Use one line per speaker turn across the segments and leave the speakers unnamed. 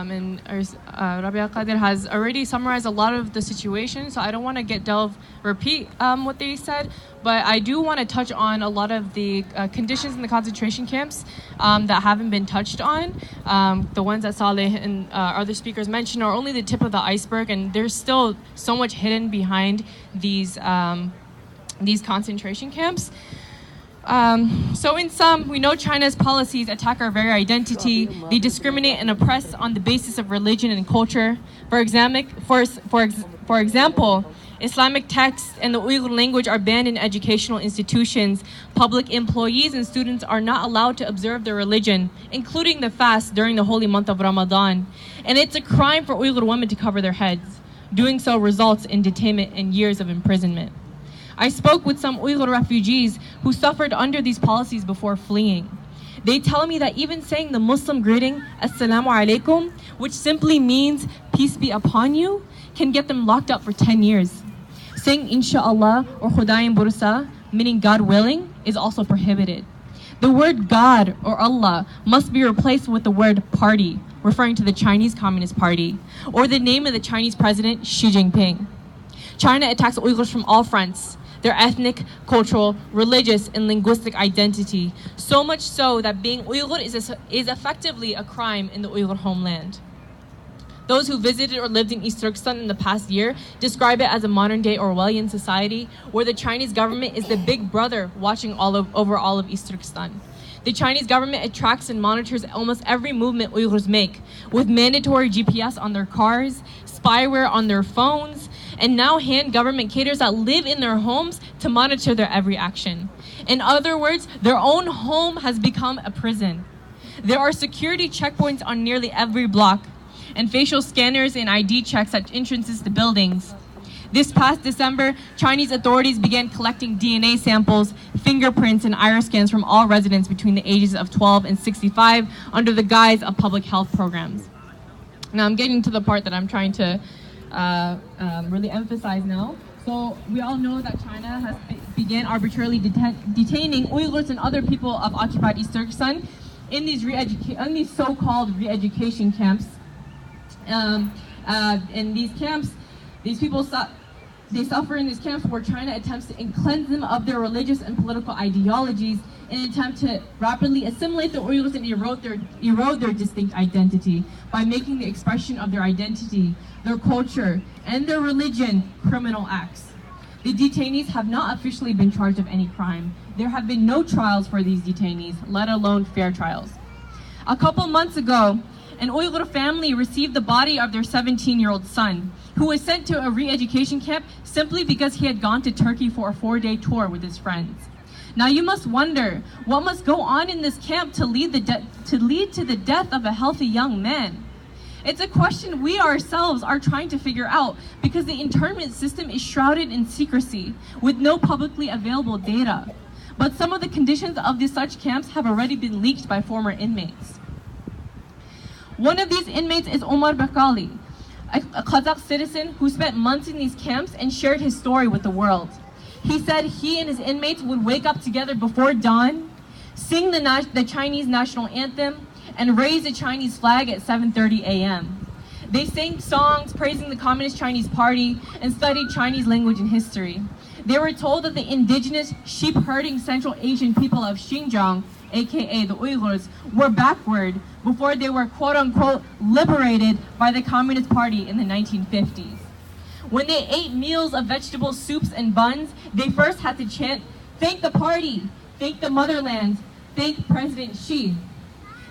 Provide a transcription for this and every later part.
And Rabia Qadir has already summarized a lot of the situation, so I don't want to repeat what they said, but I do want to touch on a lot of the conditions in the concentration camps that haven't been touched on. The ones that Saleh and other speakers mentioned are only the tip of the iceberg, and there's still so much hidden behind these concentration camps. So in sum, we know China's policies attack our very identity. They discriminate and oppress on the basis of religion and culture. For example, Islamic texts and the Uyghur language are banned in educational institutions. Public employees and students are not allowed to observe their religion, including the fast during the holy month of Ramadan. And it's a crime for Uyghur women to cover their heads. Doing so results in detainment and years of imprisonment. I spoke with some Uyghur refugees who suffered under these policies before fleeing. They tell me that even saying the Muslim greeting, Assalamu alaikum, which simply means peace be upon you, can get them locked up for 10 years. Saying Insha'Allah or Khudayin Bursa, meaning God willing, is also prohibited. The word God or Allah must be replaced with the word party, referring to the Chinese Communist Party, or the name of the Chinese president, Xi Jinping. China attacks Uyghurs from all fronts. Their ethnic, cultural, religious, and linguistic identity. So much so that being Uyghur is effectively a crime in the Uyghur homeland. Those who visited or lived in East Turkestan in the past year describe it as a modern-day Orwellian society where the Chinese government is the big brother watching over all of East Turkestan. The Chinese government attracts and monitors almost every movement Uyghurs make, with mandatory GPS on their cars, spyware on their phones, and now hand government caterers that live in their homes to monitor their every action. In other words, their own home has become a prison. There are security checkpoints on nearly every block, and facial scanners and ID checks at entrances to buildings. This past December, Chinese authorities began collecting DNA samples, fingerprints, and iris scans from all residents between the ages of 12 and 65 under the guise of public health programs. Now I'm getting to the part that I'm trying to really emphasize now. So we all know that China has began arbitrarily detaining Uyghurs and other people of occupied East Turkestan in these so-called re-education camps. In these camps, these people suffer in these camps where China attempts to cleanse them of their religious and political ideologies in an attempt to rapidly assimilate the Uyghurs and erode their distinct identity by making the expression of their identity, their culture, and their religion criminal acts. The detainees have not officially been charged of any crime. There have been no trials for these detainees, let alone fair trials. A couple months ago, an Uyghur family received the body of their 17-year-old son, who was sent to a re-education camp simply because he had gone to Turkey for a 4-day tour with his friends. Now you must wonder, what must go on in this camp to lead to the death of a healthy young man? It's a question we ourselves are trying to figure out because the internment system is shrouded in secrecy with no publicly available data. But some of the conditions of such camps have already been leaked by former inmates. One of these inmates is Omar Bakali, a Kazakh citizen who spent months in these camps and shared his story with the world. He said he and his inmates would wake up together before dawn, sing the Chinese national anthem, and raise the Chinese flag at 7:30 a.m. They sang songs praising the Communist Chinese Party and studied Chinese language and history. They were told that the indigenous sheep-herding Central Asian people of Xinjiang, aka the Uyghurs, were backward before they were quote-unquote liberated by the Communist Party in the 1950s. When they ate meals of vegetable soups and buns, they first had to chant, "Thank the party, thank the motherland, thank President Xi."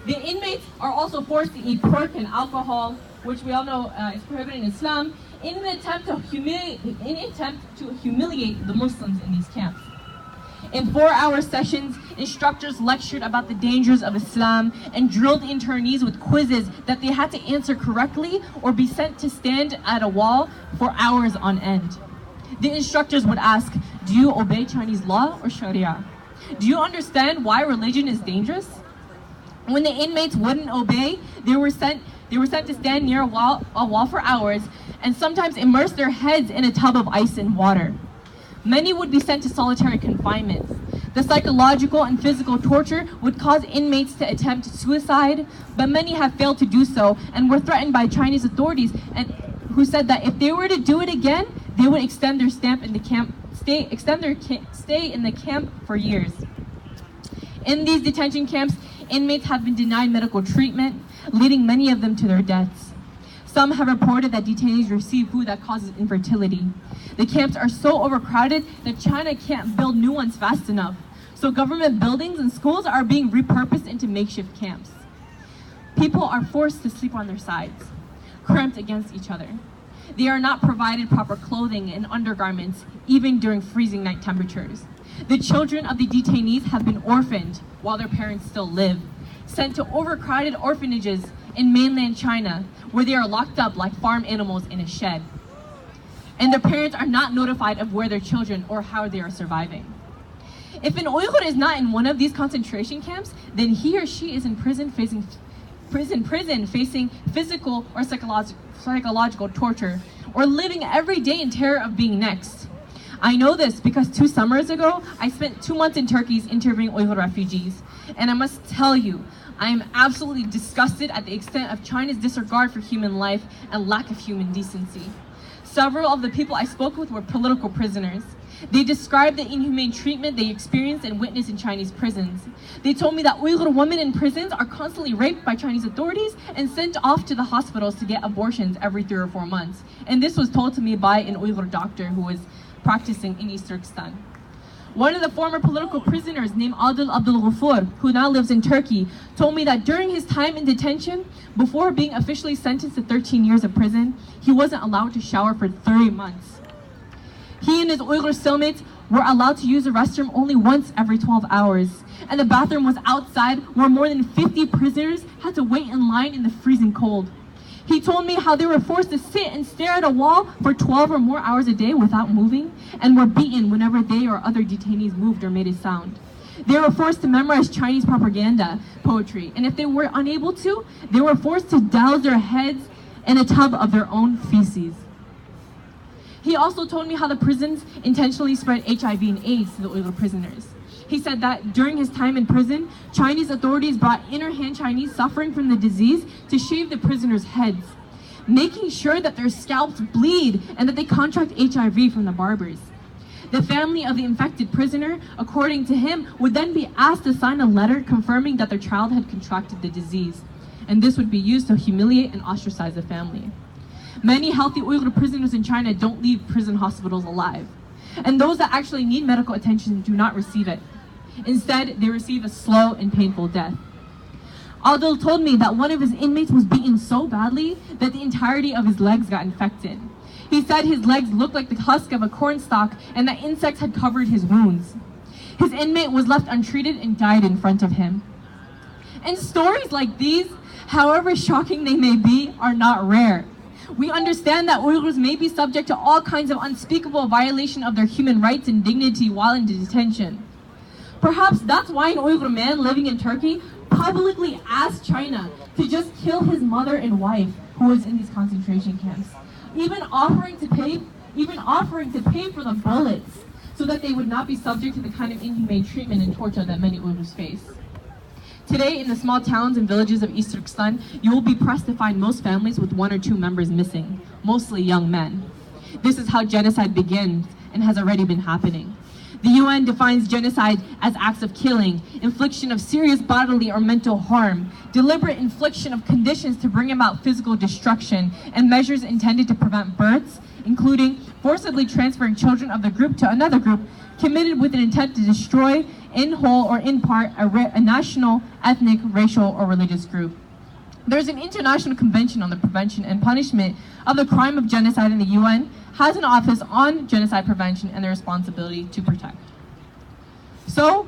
The inmates are also forced to eat pork and alcohol, which we all know is prohibited in Islam, in an attempt to humiliate the Muslims in these camps. In 4-hour sessions, instructors lectured about the dangers of Islam and drilled internees with quizzes that they had to answer correctly or be sent to stand at a wall for hours on end. The instructors would ask, "Do you obey Chinese law or Sharia? Do you understand why religion is dangerous?" When the inmates wouldn't obey, they were sent to stand near a wall for hours and sometimes immerse their heads in a tub of ice and water. Many would be sent to solitary confinement. The psychological and physical torture would cause inmates to attempt suicide, but many have failed to do so and were threatened by Chinese authorities and who said that if they were to do it again, they would extend their stay in the camp for years. In these detention camps, inmates have been denied medical treatment, leading many of them to their deaths. Some have reported that detainees receive food that causes infertility. The camps are so overcrowded that China can't build new ones fast enough. So government buildings and schools are being repurposed into makeshift camps. People are forced to sleep on their sides, cramped against each other. They are not provided proper clothing and undergarments, even during freezing night temperatures. The children of the detainees have been orphaned while their parents still live, sent to overcrowded orphanages in mainland China, where they are locked up like farm animals in a shed. And their parents are not notified of where their children or how they are surviving. If an Uyghur is not in one of these concentration camps, then he or she is in prison facing physical or psychological torture, or living every day in terror of being next. I know this because 2 summers ago, I spent 2 months in Turkey interviewing Uyghur refugees. And I must tell you, I am absolutely disgusted at the extent of China's disregard for human life and lack of human decency. Several of the people I spoke with were political prisoners. They described the inhumane treatment they experienced and witnessed in Chinese prisons. They told me that Uyghur women in prisons are constantly raped by Chinese authorities and sent off to the hospitals to get abortions every 3 or 4 months. And this was told to me by an Uyghur doctor who was practicing in East Turkestan. One of the former political prisoners named Adil Abdul Ghafur, who now lives in Turkey, told me that during his time in detention, before being officially sentenced to 13 years of prison, he wasn't allowed to shower for 30 months. He and his Uyghur cellmates were allowed to use the restroom only once every 12 hours, and the bathroom was outside where more than 50 prisoners had to wait in line in the freezing cold. He told me how they were forced to sit and stare at a wall for 12 or more hours a day without moving, and were beaten whenever they or other detainees moved or made a sound. They were forced to memorize Chinese propaganda poetry, and if they were unable to, they were forced to douse their heads in a tub of their own feces. He also told me how the prisons intentionally spread HIV and AIDS to the Uyghur prisoners. He said that during his time in prison, Chinese authorities brought inner Han Chinese suffering from the disease to shave the prisoners' heads, making sure that their scalps bleed and that they contract HIV from the barbers. The family of the infected prisoner, according to him, would then be asked to sign a letter confirming that their child had contracted the disease, and this would be used to humiliate and ostracize the family. Many healthy Uyghur prisoners in China don't leave prison hospitals alive, and those that actually need medical attention do not receive it. Instead, they receive a slow and painful death. Adil told me that one of his inmates was beaten so badly that the entirety of his legs got infected. He said his legs looked like the husk of a corn stalk and that insects had covered his wounds. His inmate was left untreated and died in front of him. And stories like these, however shocking they may be, are not rare. We understand that Uyghurs may be subject to all kinds of unspeakable violation of their human rights and dignity while in detention. Perhaps that's why an Uyghur man living in Turkey publicly asked China to just kill his mother and wife who was in these concentration camps, even offering to pay for the bullets so that they would not be subject to the kind of inhumane treatment and torture that many Uyghurs face. Today, in the small towns and villages of East Turkestan, you will be pressed to find most families with 1 or 2 members missing, mostly young men. This is how genocide begins and has already been happening. The UN defines genocide as acts of killing, infliction of serious bodily or mental harm, deliberate infliction of conditions to bring about physical destruction, and measures intended to prevent births, including forcibly transferring children of the group to another group, committed with an intent to destroy, in whole or in part, a national, ethnic, racial, or religious group. There's an international convention on the prevention and punishment of the crime of genocide, in the UN has an office on genocide prevention and the responsibility to protect. So,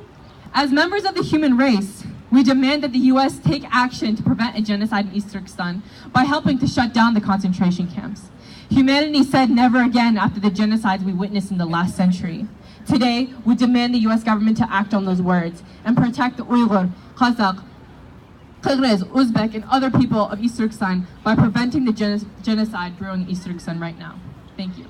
as members of the human race, we demand that the US take action to prevent a genocide in East Turkestan by helping to shut down the concentration camps. Humanity said never again after the genocides we witnessed in the last century. Today, we demand the US government to act on those words and protect the Uyghur, Kazakh, Kyrgyz, Uzbek, and other people of East Turkestan by preventing the genocide brewing in East Turkestan right now. Thank you.